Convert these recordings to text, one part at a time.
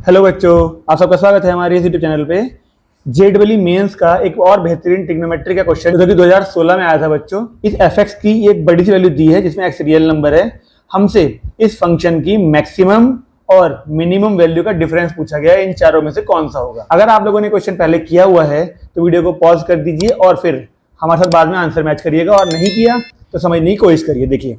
Hello बच्चों, आप सबका स्वागत है हमारे इस यूट्यूब चैनल पे। जेडबली मेंस का एक और बेहतरीन ट्रिग्नोमेट्री का क्वेश्चन जो कि 2016 में आया था बच्चों। इस एफ की एक बड़ी सी वैल्यू दी है जिसमें एक्स रियल नंबर है। हमसे इस फंक्शन की मैक्सिमम और मिनिमम वैल्यू का डिफरेंस पूछा गया है, इन चारों में से कौन सा होगा। अगर आप लोगों ने क्वेश्चन पहले किया हुआ है तो वीडियो को पॉज कर दीजिए और फिर हमारे साथ बाद में आंसर मैच करिएगा, और नहीं किया तो समझने की कोशिश करिए। देखिए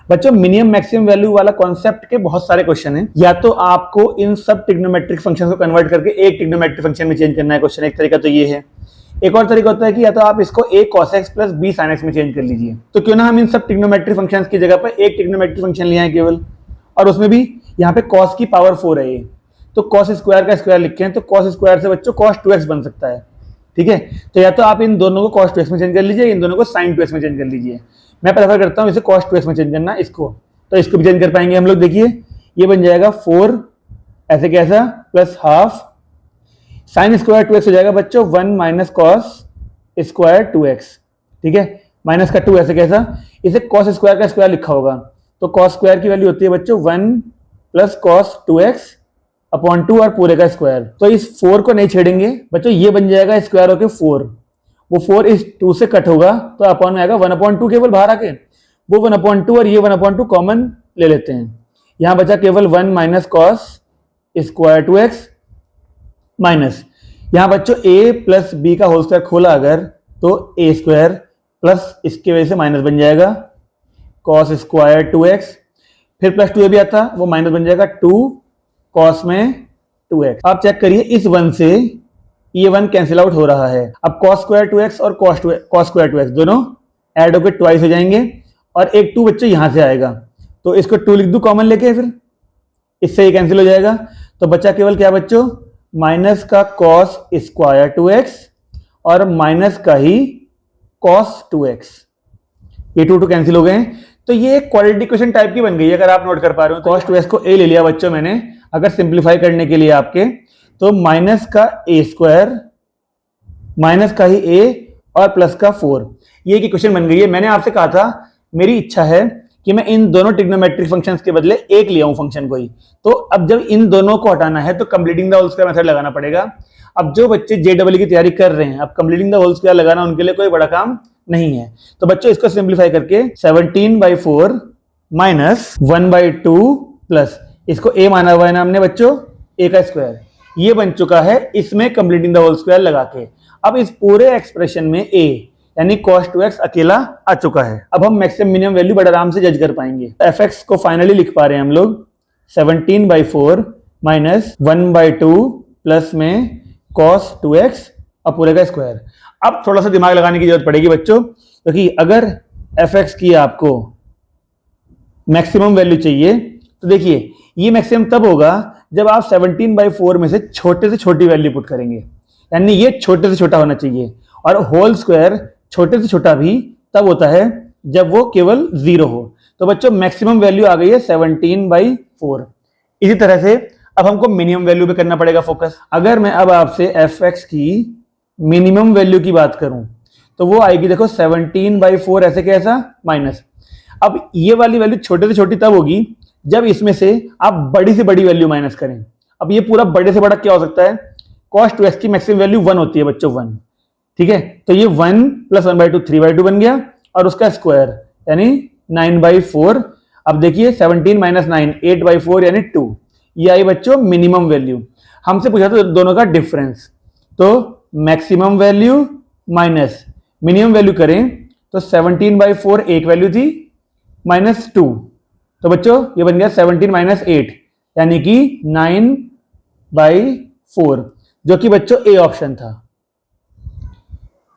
बच्चों, मिनिमम मैक्सिमम वैल्यू वाला कॉन्सेप्ट के बहुत सारे क्वेश्चन हैं। या तो आपको इन सब ट्रिग्नोमेट्रिक फंक्शन को कन्वर्ट करके एक ट्रिग्नोमेट्रिक फंक्शन में चेंज करना है क्वेश्चन, एक तरीका तो ये है। एक और तरीका होता है कि या तो आप इसको a cos x plus b sin x में चेंज कर लीजिए। तो क्यों ना हम इन सब ट्रिग्नोमेट्रिक फंक्शंस की जगह पर एक ट्रिग्नोमेट्रिक फंक्शन ले आए केवल, और उसमें भी यहाँ पे cos की पावर 4 है ये, तो cos स्क्वायर का स्क्वायर लिखे हैं तो cos स्क्वायर से बच्चों cos 2x बन सकता है। ठीक है, तो या तो आप इन दोनों को cos 2x में चेंज कर लीजिए, इन दोनों को sin 2x में चेंज कर लीजिए। मैं प्रेफर करता हूँ इसे cos 2x में चेंज करना, इसको तो इसको भी चेंज कर पाएंगे हम लोग। देखिए ये बन जाएगा 4 ऐसे कैसा plus half sine square 2x हो जाएगा बच्चों 1 माइनस कॉस स्क्वायर 2x। ठीक है, माइनस का 2 ऐसे कैसा, इसे कॉस स्क्वायर का स्क्वायर लिखा होगा तो कॉस स्क्वायर की वैल्यू होती है बच्चों 1 प्लस कॉस 2x अपॉन 2 और पूरे का स्क्वायर। तो इस 4 को नहीं छेड़ेंगे बच्चों, ये बन जाएगा स्क्वायर होके 4, वो 4 इस 2 से कट होगा तो अपॉन में आएगा 1/2 केवल बाहर आके, वो 1/2 और ये 1/2 कॉमन ले लेते हैं। यहां बचा केवल 1 minus cos square 2x minus, यहां बच्चों a प्लस बी का होल स्क्वायर खोला अगर तो a स्क्वायर प्लस इसके वजह से माइनस बन जाएगा कॉस स्क्वायर 2x, फिर प्लस 2 भी आता वो माइनस बन जाएगा 2 कॉस में 2x। आप चेक करिए इस 1 से ये 1 कैंसिल आउट हो रहा है। अब कॉस स्क्वायर 2x और कॉस स्क्वायर 2x दोनों ऐड होकर ट्वाइस हो जाएंगे और एक 2 बच्चों यहां से आएगा तो इसको 2 लिख दूं कॉमन लेके, फिर इससे ये कैंसिल हो जाएगा तो बचा केवल क्या बच्चों, माइनस का कॉस स्क्वायर 2x और माइनस का ही कॉस 2x। ये 2 कैंसिल हो गए तो ये एक क्वाड्रेटिक इक्वेशन टाइप की बन गई है, अगर आप नोट कर पा रहे हो। कॉस 2x को a ले लिया बच्चों मैंने, अगर सिंप्लीफाई करने के लिए आपके तो माइनस का a स्क्वायर माइनस का ही a और प्लस का 4, ये एक इक्वेशन बन गई है। मैंने आपसे कहा था मेरी इच्छा है कि मैं इन दोनों ट्रिग्नोमेट्रिक फंक्शंस के बदले एक ले आऊं फंक्शन को ही, तो अब जब इन दोनों को हटाना है तो completing the whole square method लगाना पड़ेगा। अब जो बच्चे जेडबल की तैयारी कर रहे हैं, अब कंप्लीटिंग द होल स्क्वायर लगाना उनके लिए कोई बड़ा काम नहीं है। तो बच्चों इसको सिंप्लीफाई करके 17/4 माइनस 1/2 प्लस इसको a माना हुआ है ना हमने बच्चों a का स्क्वायर, ये बन चुका है इसमें कंप्लीटिंग द होल स्क्वायर लगा के। अब इस पूरे एक्सप्रेशन में a यानी cos 2x अकेला आ चुका है। अब हम मैक्सिमम मिनिमम वैल्यू बड़े आराम से जज कर पाएंगे। fx को फाइनली लिख पा रहे हैं हम लोग 17/4 माइनस 1/2 प्लस में cos 2x और पूरे का स्क्वायर। अब थोड़ा सा दिमाग लगाने की जरूरत पड़ेगी बच्चों, क्योंकि अगर fx की आपको मैक्सिमम वैल्यू चाहिए तो देखिए ये मैक्सिमम तब होगा जब आप 17/4 में से छोटी वैल्यू पुट करेंगे, यानी ये छोटे से छोटा होना चाहिए, और होल स्क्वायर छोटे से छोटा भी तब होता है जब वो केवल 0 हो। तो बच्चों मैक्सिमम वैल्यू आ गई है 17/4। इसी तरह से अब हमको मिनिमम वैल्यू पे करना पड़ेगा फोकस। अगर मैं अब आपसे fx की मिनिमम वैल्यू की बात करूं तो वो आएगी देखो 17/4 ऐसे कैसा माइनस, अब ये वाली वैल्यू छोटे से छोटी तब होगी जब इसमें से आप बड़ी से बड़ी वैल्यू माइनस करें। अब ये पूरा बड़े से बड़ा क्या हो सकता है, cos 2x की मैक्सिमम वैल्यू 1 होती है बच्चों 1। ठीक है, तो ये 1 प्लस 1/2 3/2 बन गया और उसका स्क्वायर यानी 9/4। अब देखिए 17 माइनस 9 8/4 यानी 2, ये आई बच्चों मिनिमम वैल्यू। हमसे पूछा था दोनों का डिफरेंस, तो maximum value minus minimum value करें तो 17/4 एक वैल्यू थी माइनस 2, तो बच्चों ये बन गया 17 माइनस 8 यानी कि 9/4, जो कि बच्चों ए ऑप्शन था।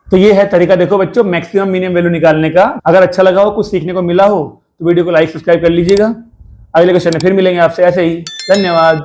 तो ये है तरीका देखो बच्चों मैक्सिमम मिनिमम वैल्यू निकालने का। अगर अच्छा लगा हो, कुछ सीखने को मिला हो तो वीडियो को लाइक सब्सक्राइब कर लीजिएगा। अगले क्वेश्चन में फिर मिलेंगे आपसे ऐसे ही। धन्यवाद।